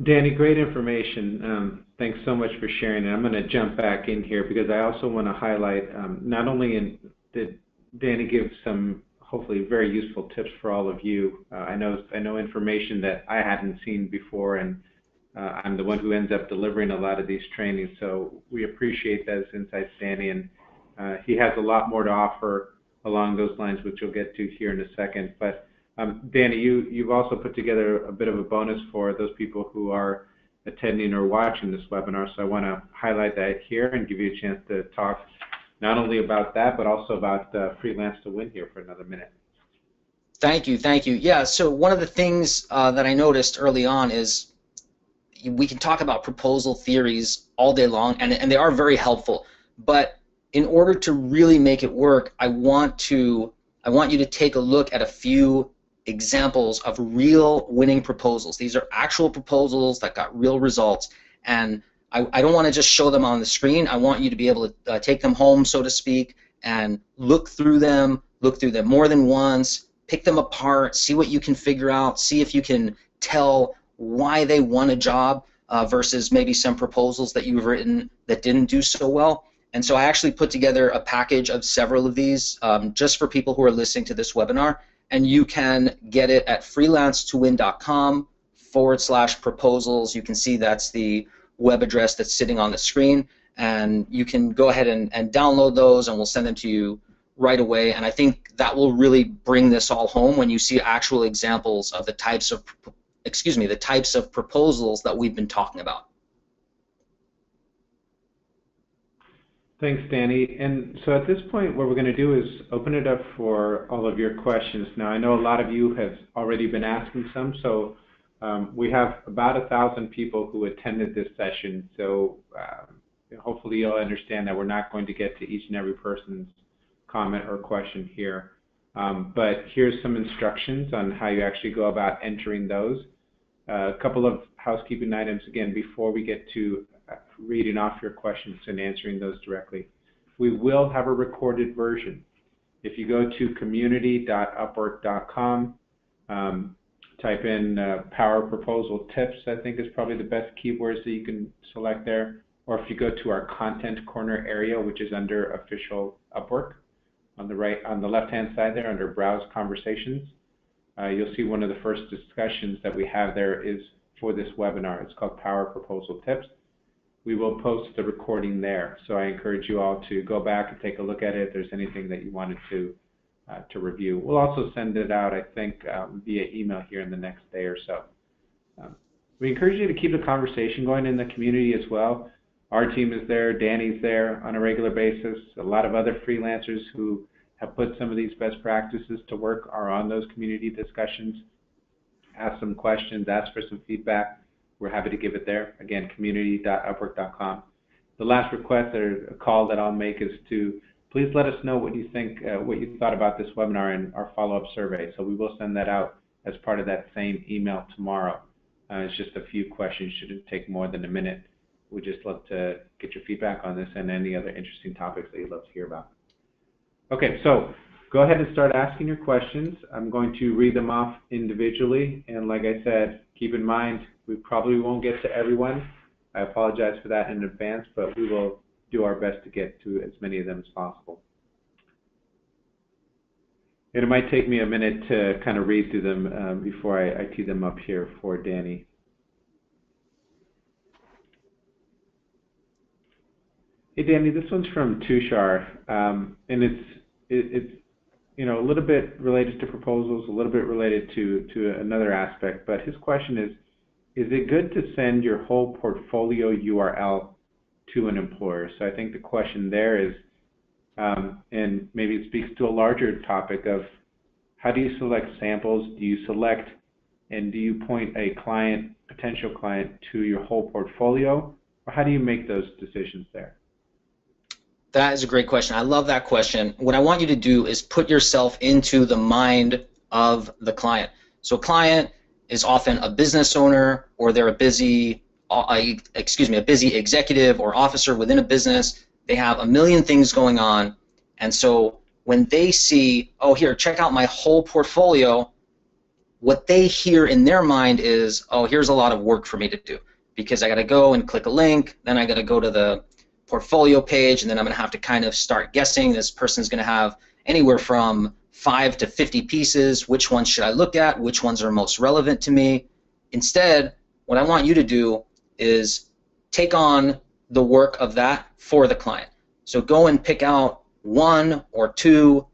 Speaker 1: Danny, great information. Thanks so much for sharing it. I'm going to jump back in here because I also want to highlight not only did Danny give some hopefully very useful tips for all of you. I know information that I hadn't seen before, and I'm the one who ends up delivering a lot of these trainings, so we appreciate those insights, Danny, and he has a lot more to offer along those lines, which we'll get to here in a second. But Danny, you've also put together a bit of a bonus for those people who are attending or watching this webinar, so I want to highlight that here and give you a chance to talk not only about that, but also about Freelance to Win here for another minute.
Speaker 2: Thank you, thank you. Yeah, so one of the things that I noticed early on is we can talk about proposal theories all day long, and they are very helpful. But in order to really make it work, I want you to take a look at a few examples of real winning proposals. These are actual proposals that got real results, and I don't want to just show them on the screen. I want you to be able to take them home, so to speak, and look through them more than once, pick them apart, see what you can figure out, see if you can tell why they won a job versus maybe some proposals that you've written that didn't do so well. And so I actually put together a package of several of these just for people who are listening to this webinar, and you can get it at freelance2win.com/proposals. You can see that's the web address that's sitting on the screen, and you can go ahead and download those, and we'll send them to you right away. And I think that will really bring this all home when you see actual examples of the types of proposals that we've been talking about.
Speaker 1: Thanks, Danny. And so at this point, what we're going to do is open it up for all of your questions. Now, I know a lot of you have already been asking some, so we have about 1,000 people who attended this session, so hopefully you'll understand that we're not going to get to each and every person's comment or question here. But here's some instructions on how you actually go about entering those. A couple of housekeeping items, again, before we get to reading off your questions and answering those directly. We will have a recorded version. If you go to community.upwork.com, type in power proposal tips, I think is probably the best keywords that you can select there. Or if you go to our content corner area, which is under official Upwork, on the left-hand side there under browse conversations, you'll see one of the first discussions that we have there is for this webinar. It's called Power Proposal Tips. We will post the recording there, so I encourage you all to go back and take a look at it if there's anything that you wanted to review. We'll also send it out, I think, via email here in the next day or so. We encourage you to keep the conversation going in the community as well. Our team is there, Danny's there on a regular basis. A lot of other freelancers who have put some of these best practices to work are on those community discussions. Ask some questions, ask for some feedback. We're happy to give it there. Again, community.upwork.com. The last request or a call that I'll make is to please let us know what you think, what you thought about this webinar and our follow-up survey. So we will send that out as part of that same email tomorrow. It's just a few questions, shouldn't take more than a minute. We'd just love to get your feedback on this and any other interesting topics that you'd love to hear about. Okay, so go ahead and start asking your questions. I'm going to read them off individually, and like I said, keep in mind we probably won't get to everyone. I apologize for that in advance, but we will do our best to get to as many of them as possible. And it might take me a minute to kind of read through them before I tee them up here for Danny. Hey Danny, this one's from Tushar, and it's you know, a little bit related to proposals, a little bit related to another aspect. But his question is it good to send your whole portfolio URL to an employer? So I think the question there is, and maybe it speaks to a larger topic of how do you select samples? Do you select and do you point a client, potential client, to your whole portfolio, or how do you make those decisions there?
Speaker 2: That is a great question. I love that question. What I want you to do is put yourself into the mind of the client. So a client is often a business owner, or they're a busy executive or officer within a business. They have a million things going on, and so when they see, oh, here, check out my whole portfolio, what they hear in their mind is, oh, here's a lot of work for me to do because I got to go and click a link, then I got to go to the portfolio page, and then I'm going to have to kind of start guessing. This person's going to have anywhere from 5 to 50 pieces. Which ones should I look at? Which ones are most relevant to me? Instead, what I want you to do is take on the work of that for the client. So go and pick out 1 or 2,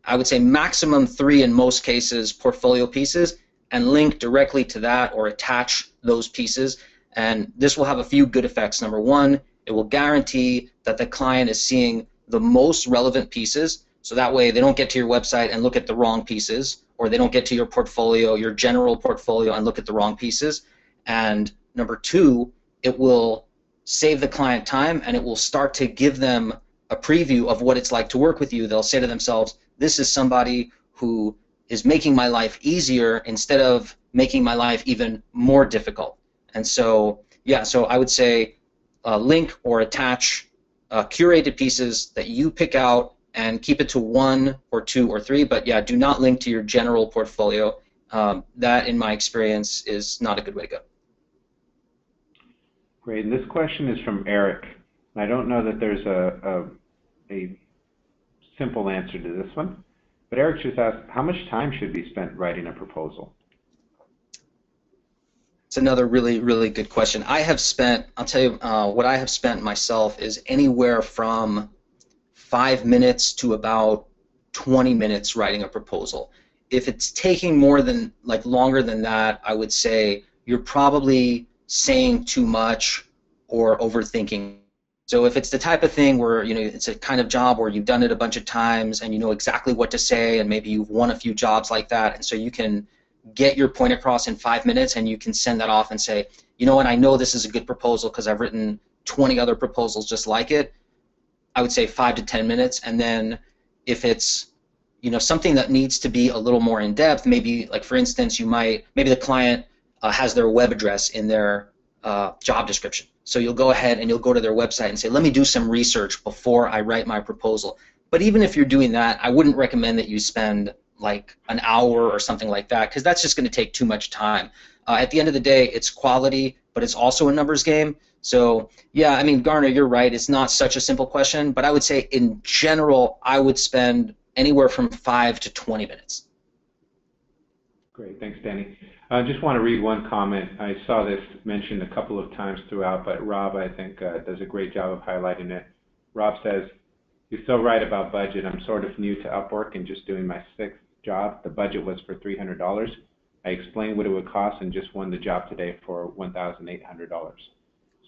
Speaker 2: I would say maximum 3 in most cases, portfolio pieces, and link directly to that or attach those pieces. And this will have a few good effects. Number one, it will guarantee that the client is seeing the most relevant pieces, so that way they don't get to your website and look at the wrong pieces, or they don't get to your portfolio, your general portfolio, and look at the wrong pieces. And Number two, it will save the client time, and it will start to give them a preview of what it's like to work with you. They'll say to themselves, this is somebody who is making my life easier instead of making my life even more difficult. And so, yeah, so I would say link or attach curated pieces that you pick out and keep it to 1 or 2 or 3, but yeah, do not link to your general portfolio. That, in my experience, is not a good way to go.
Speaker 1: Great, and this question is from Eric. I don't know that there's a simple answer to this one, but Eric just asked, how much time should be spent writing a proposal?
Speaker 2: It's another really, really good question. I have spent, I'll tell you, what I have spent myself is anywhere from 5 minutes to about 20 minutes writing a proposal. If it's taking more than, longer than that, I would say you're probably saying too much or overthinking. So if it's the type of thing where, it's a kind of job where you've done it a bunch of times and you know exactly what to say, and maybe you've won a few jobs like that, and so you can get your point across in 5 minutes, and you can send that off and say, you know what, I know this is a good proposal because I've written 20 other proposals just like it. I would say 5 to 10 minutes, and then if it's something that needs to be a little more in depth, maybe for instance, maybe the client has their web address in their job description. So you'll go ahead and you'll go to their website and say, let me do some research before I write my proposal. But even if you're doing that, I wouldn't recommend that you spend an hour or something like that, because that's just going to take too much time. At the end of the day, it's quality, but it's also a numbers game. So yeah, I mean, Garner, you're right. It's not such a simple question, but I would say in general, I would spend anywhere from 5 to 20 minutes.
Speaker 1: Great, thanks, Danny. I just want to read one comment. I saw this mentioned a couple of times throughout, but Rob, I think, does a great job of highlighting it. Rob says, you're so right about budget. I'm sort of new to Upwork and just doing my 6th job. The budget was for $300. I explained what it would cost and just won the job today for $1,800.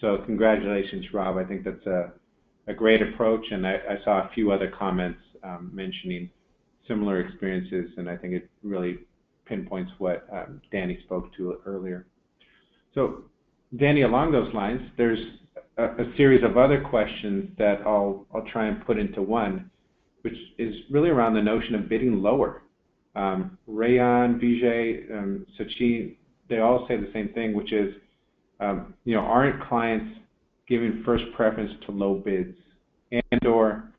Speaker 1: So congratulations, Rob. I think that's a great approach, and I saw a few other comments mentioning similar experiences, and I think it really pinpoints what Danny spoke to earlier. So Danny, along those lines, there's a series of other questions that I'll try and put into one, which is really around the notion of bidding lower. Rayan, Vijay, Sachin, they all say the same thing, which is, aren't clients giving first preference to low bids, and/or,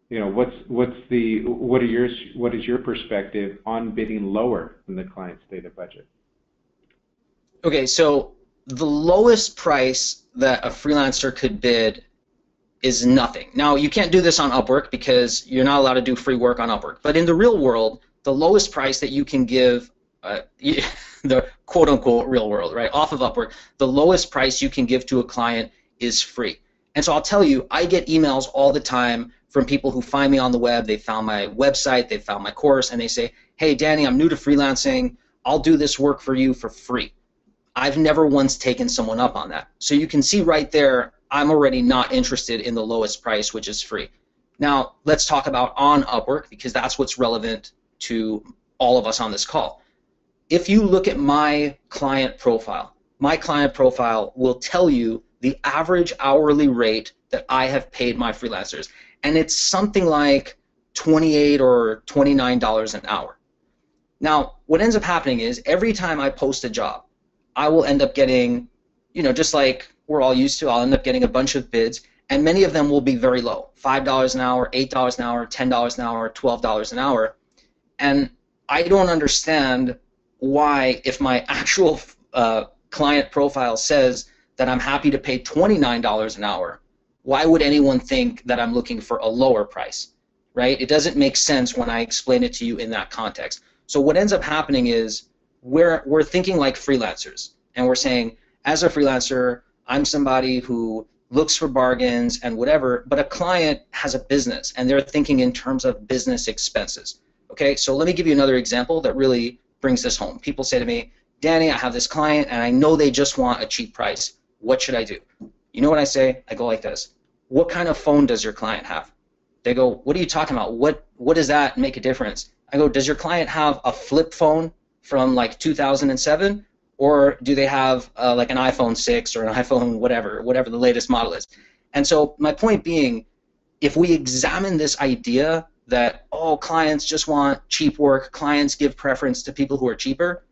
Speaker 1: what is your perspective on bidding lower than the client's stated budget?
Speaker 2: Okay, so the lowest price that a freelancer could bid is nothing. Now, you can't do this on Upwork because you're not allowed to do free work on Upwork. But in the real world, the lowest price that you can give, the quote-unquote real world, right, off of Upwork, the lowest price you can give to a client is free. And so I'll tell you, I get emails all the time from people who find me on the web. They found my website, they found my course, and they say, hey, Danny, I'm new to freelancing. I'll do this work for you for free. I've never once taken someone up on that. So you can see right there, I'm already not interested in the lowest price, which is free. Now, let's talk about on Upwork, because that's what's relevant to all of us on this call. If you look at my client profile will tell you the average hourly rate that I have paid my freelancers, and it's something like $28 or $29 an hour. Now, what ends up happening is every time I post a job, I will end up getting, just like we're all used to, I'll end up getting a bunch of bids, and many of them will be very low, $5 an hour, $8 an hour, $10 an hour, $12 an hour, and I don't understand why, if my actual client profile says that I'm happy to pay $29 an hour, why would anyone think that I'm looking for a lower price, right? It doesn't make sense when I explain it to you in that context. So what ends up happening is we're thinking like freelancers, and we're saying, as a freelancer, I'm somebody who looks for bargains and whatever, but a client has a business, and they're thinking in terms of business expenses. Okay, so let me give you another example that really brings this home. People say to me, Danny, I have this client, and I know they just want a cheap price. What should I do? You know what I say? I go like this. What kind of phone does your client have? They go, what are you talking about? What does that make a difference? I go, does your client have a flip phone from like 2007, or do they have like an iPhone 6 or an iPhone whatever the latest model is? And so my point being, if we examine this idea that, oh, clients just want cheap work, clients give preference to people who are cheaper,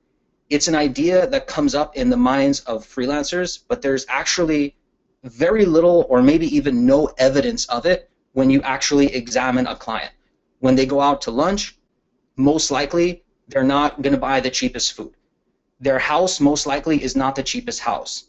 Speaker 2: it's an idea that comes up in the minds of freelancers, but there's actually very little or maybe even no evidence of it when you actually examine a client. When they go out to lunch, most likely they're not going to buy the cheapest food. Their house most likely is not the cheapest house.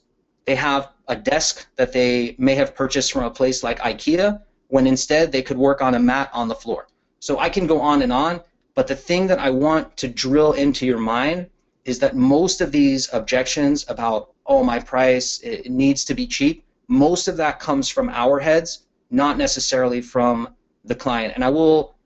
Speaker 2: They have a desk that they may have purchased from a place like IKEA, when instead they could work on a mat on the floor. So I can go on, but the thing that I want to drill into your mind is that most of these objections about, oh, my price, it needs to be cheap, most of that comes from our heads, not necessarily from the client. And I will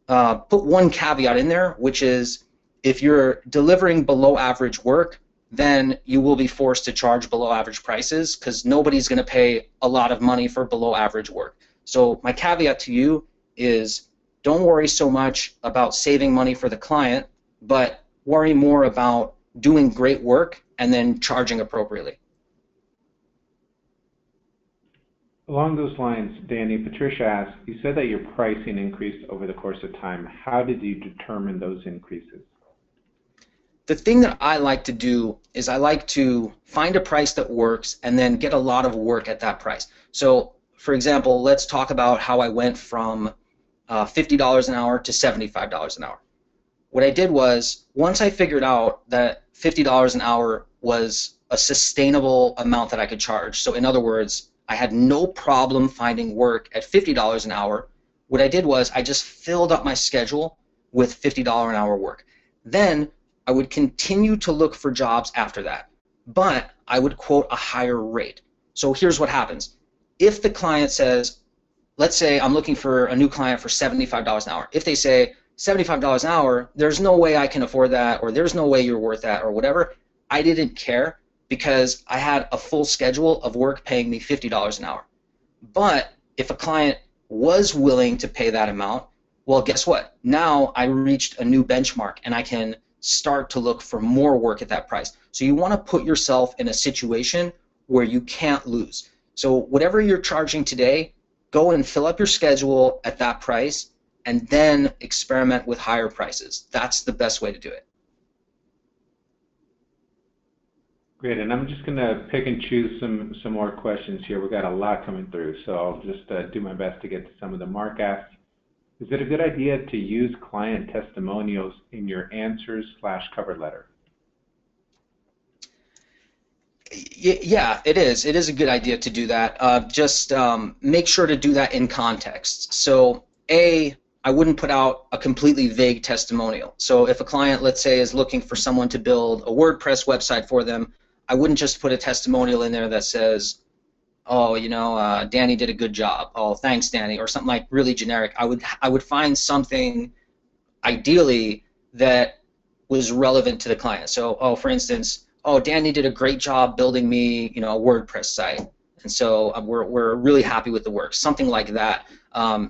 Speaker 2: put one caveat in there, which is if you're delivering below average work, then you will be forced to charge below average prices because nobody's going to pay a lot of money for below average work. So my caveat to you is don't worry so much about saving money for the client, but worry more about doing great work and then charging appropriately.
Speaker 1: Along those lines, Danny, Patricia asked, you said that your pricing increased over the course of time. How did you determine those increases?
Speaker 2: The thing that I like to do is I like to find a price that works and then get a lot of work at that price. So, for example, let's talk about how I went from $50 an hour to $75 an hour. What I did was, once I figured out that $50 an hour was a sustainable amount that I could charge, so in other words, I had no problem finding work at $50 an hour, what I did was I just filled up my schedule with $50 an hour work. Then I would continue to look for jobs after that, but I would quote a higher rate. So here's what happens. If the client says, let's say I'm looking for a new client for $75 an hour. If they say $75 an hour, there's no way I can afford that, or there's no way you're worth that, or whatever, I didn't care because I had a full schedule of work paying me $50 an hour. But if a client was willing to pay that amount, well, guess what? Now I reached a new benchmark and I can start to look for more work at that price. So you want to put yourself in a situation where you can't lose. So whatever you're charging today, go and fill up your schedule at that price and then experiment with higher prices. That's the best way to do it.
Speaker 1: Great, and I'm just going to pick and choose some more questions here. We've got a lot coming through, so I'll just do my best to get to some of them. Mark asked, is it a good idea to use client testimonials in your answers/cover letter?
Speaker 2: Yeah, it is. It is a good idea to do that. Just make sure to do that in context. So, I wouldn't put out a completely vague testimonial. So if a client, let's say, is looking for someone to build a WordPress website for them, I wouldn't just put a testimonial in there that says, oh, you know, Danny did a good job. Oh, thanks, Danny, or something like really generic. I would find something, ideally, that was relevant to the client. So, oh, for instance, oh, Danny did a great job building me, you know, a WordPress site, and so we're really happy with the work. Something like that.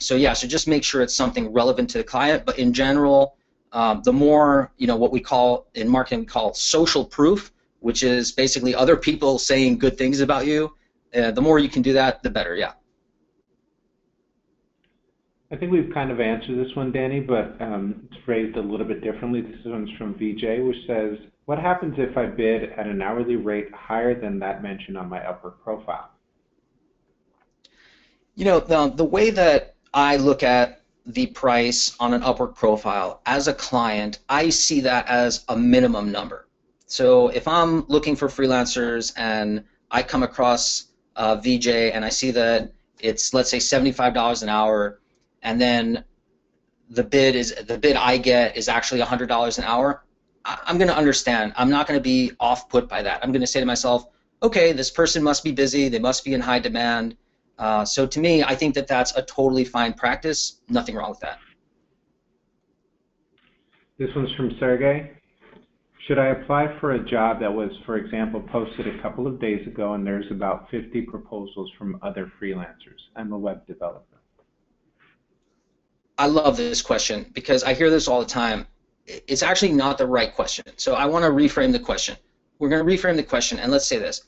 Speaker 2: So yeah, so just make sure it's something relevant to the client. But in general, the more, you know, what we call in marketing, we call social proof, which is basically other people saying good things about you. The more you can do that, the better. Yeah.
Speaker 1: I think we've kind of answered this one, Danny, but it's phrased a little bit differently. This one's from VJ, which says, what happens if I bid at an hourly rate higher than that mentioned on my Upwork profile?
Speaker 2: You know, the way that I look at the price on an Upwork profile as a client, I see that as a minimum number. So if I'm looking for freelancers and I come across VJ and I see that it's, let's say, $75 an hour, and then the bid I get is actually $100 an hour, I'm going to understand. I'm not going to be off-put by that. I'm going to say to myself, okay, this person must be busy. They must be in high demand. So to me, I think that that's a totally fine practice. Nothing wrong with that.
Speaker 1: This one's from Sergey. Should I apply for a job that was, for example, posted a couple of days ago and there's about 50 proposals from other freelancers? I'm a web developer.
Speaker 2: I love this question because I hear this all the time. It's actually not the right question. So I want to reframe the question. we're going to reframe the question, and let's say this.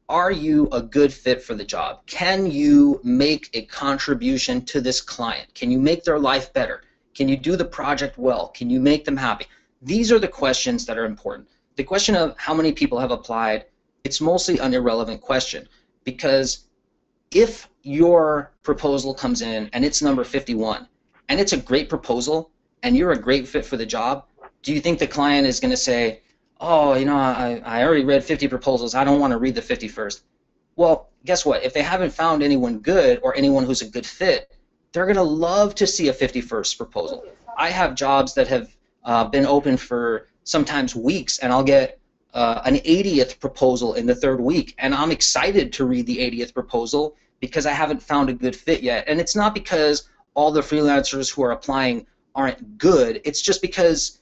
Speaker 2: Are you a good fit for the job? Can you make a contribution to this client? Can you make their life better? Can you do the project well? Can you make them happy? These are the questions that are important. The question of how many people have applied, it's mostly an irrelevant question, because if your proposal comes in and it's number 51 and it's a great proposal and you're a great fit for the job, do you think the client is going to say, oh, you know, I already read 50 proposals, I don't want to read the 51st? Well, guess what? If they haven't found anyone good or anyone who's a good fit, they're going to love to see a 51st proposal. I have jobs that have been open for sometimes weeks, and I'll get an 80th proposal in the 3rd week, and I'm excited to read the 80th proposal because I haven't found a good fit yet. And it's not because all the freelancers who are applying aren't good, it's just because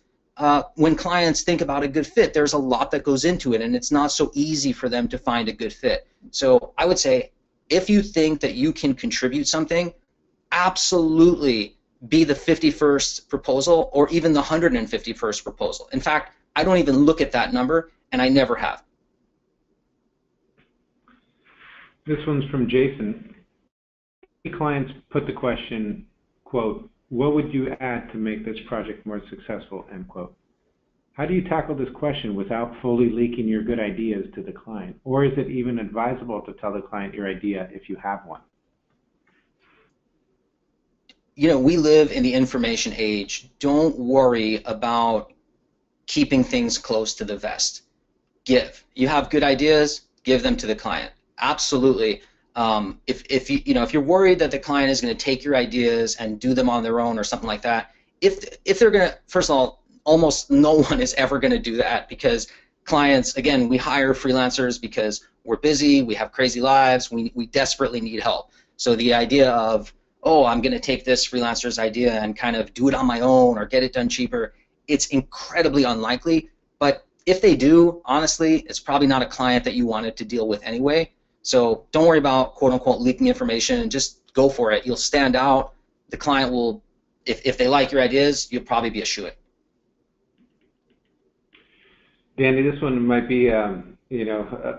Speaker 2: when clients think about a good fit, there's a lot that goes into it, and it's not so easy for them to find a good fit. So I would say, if you think that you can contribute something, absolutely be the 51st proposal or even the 151st proposal. In fact, I don't even look at that number, and I never have.
Speaker 1: This one's from Jason. Clients put the question, quote, what would you add to make this project more successful, end quote. How do you tackle this question without fully leaking your good ideas to the client? Or is it even advisable to tell the client your idea if you have one?
Speaker 2: You know, we live in the information age. Don't worry about keeping things close to the vest. Give. You have good ideas, give them to the client. Absolutely. If you're worried that the client is going to take your ideas and do them on their own or something like that, if they're going to, first of all, almost no one is ever going to do that, because clients, again, we hire freelancers because we're busy, we have crazy lives, we desperately need help. So the idea of, oh, I'm going to take this freelancer's idea and kind of do it on my own or get it done cheaper, it's incredibly unlikely. But if they do, honestly, it's probably not a client that you wanted to deal with anyway. So don't worry about, quote unquote, leaking information, and just go for it. You'll stand out. The client will, if they like your ideas, you'll probably be a shoo-in.
Speaker 1: Danny, this one might be, a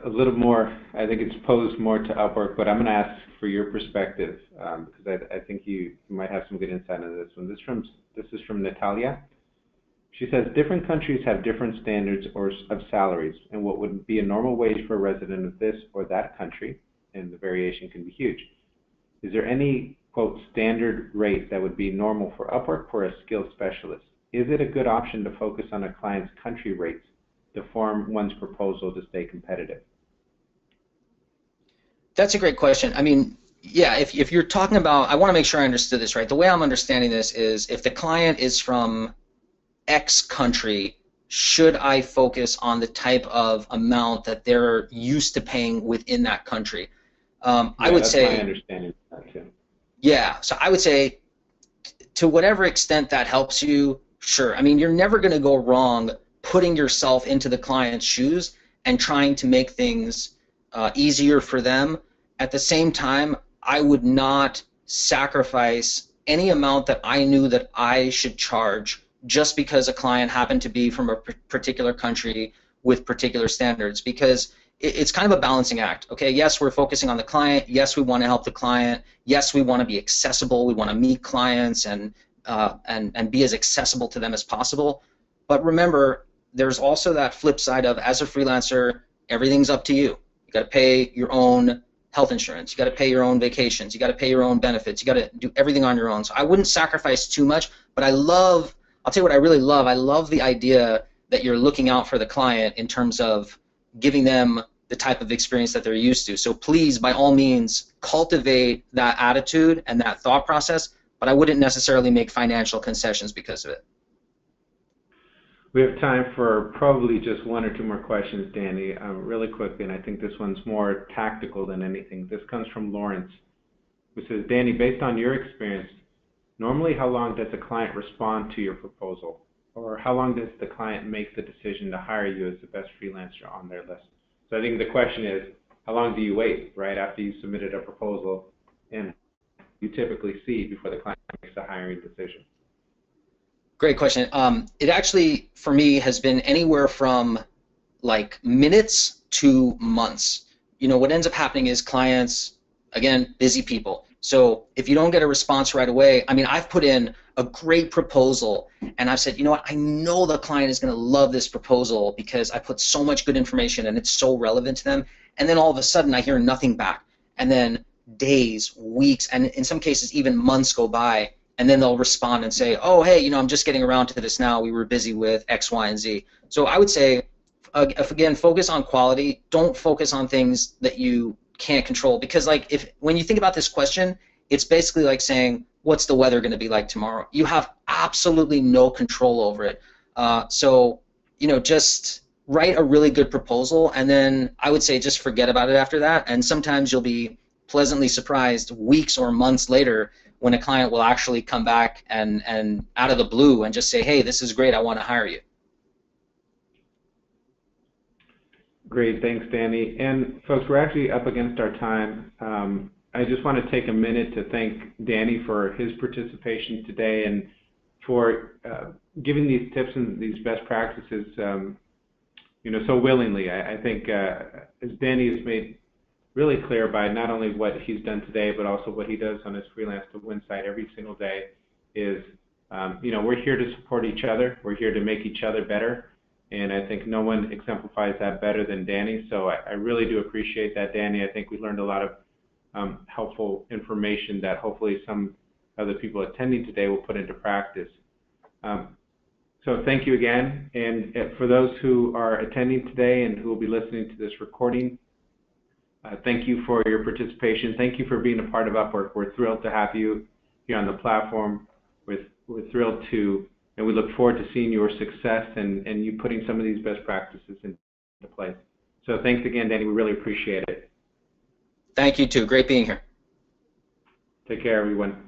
Speaker 1: little more, I think it's posed more to Upwork, but I'm going to ask for your perspective, because I think you might have some good insight into this one. This is from Natalia. She says, different countries have different standards of salaries, and what would be a normal wage for a resident of this or that country, and the variation can be huge. Is there any, quote, standard rate that would be normal for Upwork for a skilled specialist? Is it a good option to focus on a client's country rates to form one's proposal to stay competitive?
Speaker 2: That's a great question. I mean, yeah, if you're talking about, I want to make sure I understood this right. The way I'm understanding this is, if the client is from X country, should I focus on the type of amount that they're used to paying within that country? I would say,
Speaker 1: my understanding of that too.
Speaker 2: Yeah, so I would say, to whatever extent that helps you, sure. I mean, you're never going to go wrong putting yourself into the client's shoes and trying to make things easier for them. At the same time, I would not sacrifice any amount that I knew that I should charge just because a client happened to be from a particular country with particular standards, because it's kind of a balancing act. Okay, yes, we're focusing on the client. Yes, we want to help the client. Yes, we want to be accessible. We want to meet clients and be as accessible to them as possible. But remember, there's also that flip side of, as a freelancer, everything's up to you. You got to pay your own health insurance. You got to pay your own vacations. You got to pay your own benefits. You got to do everything on your own. So I wouldn't sacrifice too much. But I'll tell you what I really love. I love the idea that you're looking out for the client in terms of giving them the type of experience that they're used to. So please, by all means, cultivate that attitude and that thought process, but I wouldn't necessarily make financial concessions because of it.
Speaker 1: We have time for probably just one or two more questions, Danny, really quickly, and I think this one's more tactical than anything. This comes from Lawrence, who says, Danny, based on your experience, normally how long does a client respond to your proposal? Or how long does the client make the decision to hire you as the best freelancer on their list? So I think the question is, how long do you wait, right, after you submitted a proposal, and you typically see before the client makes a hiring decision?
Speaker 2: Great question. It actually, for me, has been anywhere from like minutes to months. You know, what ends up happening is clients, again, busy people. So if you don't get a response right away, I mean, I've put in a great proposal and I've said, you know what, I know the client is going to love this proposal because I put so much good information and it's so relevant to them. And then all of a sudden I hear nothing back. And then days, weeks, and in some cases even months go by, and then they'll respond and say, oh, hey, you know, I'm just getting around to this now. We were busy with X, Y, and Z. So I would say, again, focus on quality. Don't focus on things that you can't control, because like when you think about this question, it's basically like saying, what's the weather going to be like tomorrow? You have absolutely no control over it. So, you know, just write a really good proposal, and then I would say just forget about it after that. And sometimes you'll be pleasantly surprised weeks or months later when a client will actually come back and out of the blue and just say, hey, this is great, I want to hire you.
Speaker 1: Great, thanks, Danny. And folks, we're actually up against our time. I just want to take a minute to thank Danny for his participation today and for giving these tips and these best practices, you know, so willingly. I think, as Danny has made really clear by not only what he's done today, but also what he does on his Freelance to Win site every single day, is, you know, we're here to support each other. We're here to make each other better. And I think no one exemplifies that better than Danny. So I really do appreciate that, Danny. I think we learned a lot of helpful information that hopefully some of the people attending today will put into practice. So thank you again. And for those who are attending today and who will be listening to this recording, thank you for your participation. Thank you for being a part of Upwork. We're thrilled to have you here on the platform. We're thrilled to, and we look forward to seeing your success and you putting some of these best practices into place. So thanks again, Danny. We really appreciate it.
Speaker 2: Thank you, too. Great being here.
Speaker 1: Take care, everyone.